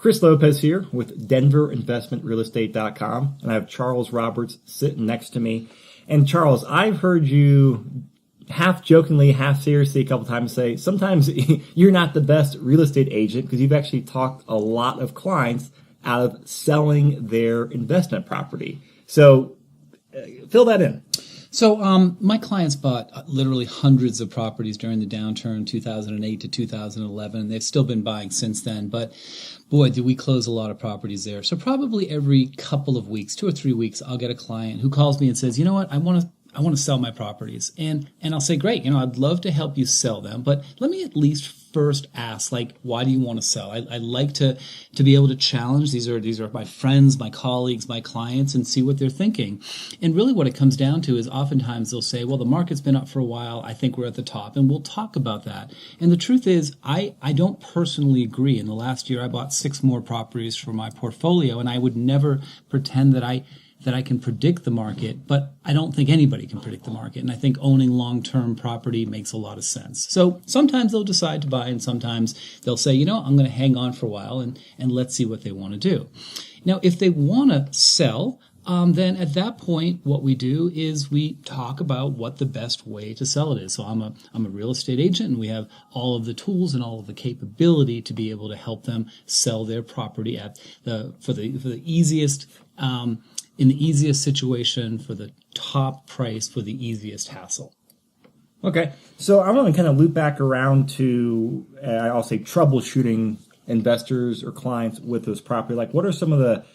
Chris Lopez here with DenverInvestmentRealEstate.com, and I have Charles Roberts sitting next to me. And Charles, I've heard you half jokingly, half seriously a couple times say sometimes you're not the best real estate agent because you've actually talked a lot of clients out of selling their investment property. So fill that in. So my clients bought literally hundreds of properties during the downturn 2008 to 2011, and they've still been buying since then. But boy, did we close a lot of properties there. So probably every couple of weeks, 2 or 3 weeks, I'll get a client who calls me and says, you know what, I want to sell my properties. And I'll say, great, I'd love to help you sell them, but let me at least first ask, why do you want to sell? I like to be able to challenge. These are my friends, my colleagues, my clients, and see what they're thinking. And really what it comes down to is oftentimes they'll say, well, the market's been up for a while. I think we're at the top, and we'll talk about that. And the truth is, I don't personally agree. In the last year, I bought 6 more properties for my portfolio, and I would never pretend that I can predict the market, but I don't think anybody can predict the market. And I think owning long-term property makes a lot of sense. So sometimes they'll decide to buy, and sometimes they'll say, I'm going to hang on for a while and let's see what they want to do. Now, if they want to sell, then at that point, what we do is we talk about what the best way to sell it is. So I'm a real estate agent, and we have all of the tools and all of the capability to be able to help them sell their property for the easiest in the easiest situation, for the top price, for the easiest hassle. Okay, so I'm going to kind of loop back around to, I'll say, troubleshooting investors or clients with this property. What are some of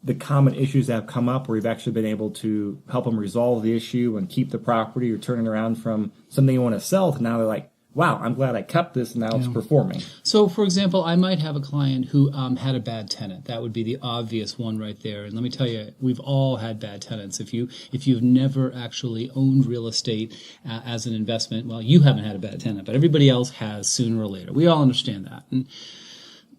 the common issues that have come up where you've actually been able to help them resolve the issue and keep the property, or turning around from something you want to sell to now they're like, wow, I'm glad I kept this and now it's performing. So, for example, I might have a client who had a bad tenant. That would be the obvious one right there. And let me tell you, we've all had bad tenants. If you've never actually owned real estate as an investment, well, you haven't had a bad tenant, but everybody else has sooner or later. We all understand that. And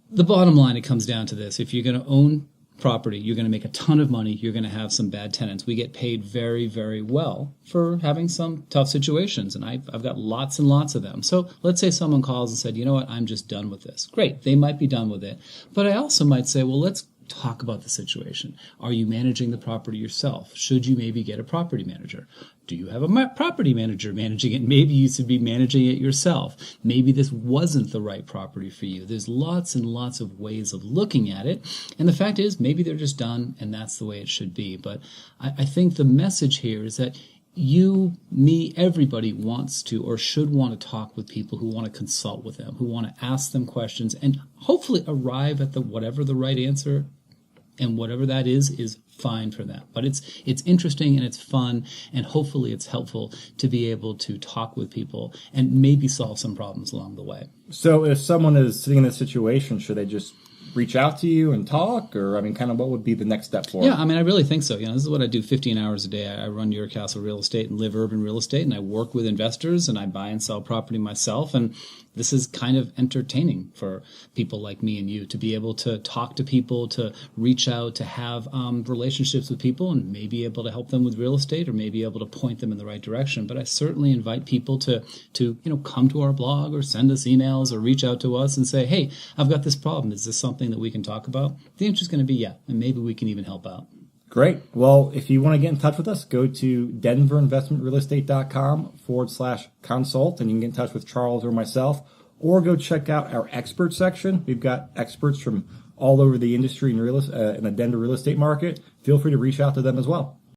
the bottom line, it comes down to this. If you're going to own property, you're going to make a ton of money, you're going to have some bad tenants. We get paid very, very well for having some tough situations, and I've got lots and lots of them. So let's say someone calls and said, you know what, I'm just done with this. Great, they might be done with it. But I also might say, well, let's talk about the situation. Are you managing the property yourself? Should you maybe get a property manager? Do you have a property manager managing it? Maybe you should be managing it yourself. Maybe this wasn't the right property for you. There's lots and lots of ways of looking at it. And the fact is, maybe they're just done and that's the way it should be. But I think the message here is that you, me, everybody wants to or should want to talk with people who want to consult with them, who want to ask them questions and hopefully arrive at whatever the right answer, and whatever that is fine for them. But it's interesting and it's fun, and hopefully it's helpful to be able to talk with people and maybe solve some problems along the way. So if someone is sitting in this situation, should they just reach out to you and talk? Or, kind of what would be the next step for them? Yeah, I really think so. This is what I do 15 hours a day. I run York Castle Real Estate and live urban real estate, and I work with investors, and I buy and sell property myself. And this is kind of entertaining for people like me and you to be able to talk to people, to reach out, to have relationships with people, and maybe able to help them with real estate or maybe able to point them in the right direction. But I certainly invite people to come to our blog or send us emails or reach out to us and say, hey, I've got this problem. Is this something that we can talk about? The answer is going to be yeah, and maybe we can even help out. Great. Well, if you want to get in touch with us, go to DenverInvestmentRealEstate.com/consult, and you can get in touch with Charles or myself, or go check out our expert section. We've got experts from all over the industry in the Denver real estate market. Feel free to reach out to them as well.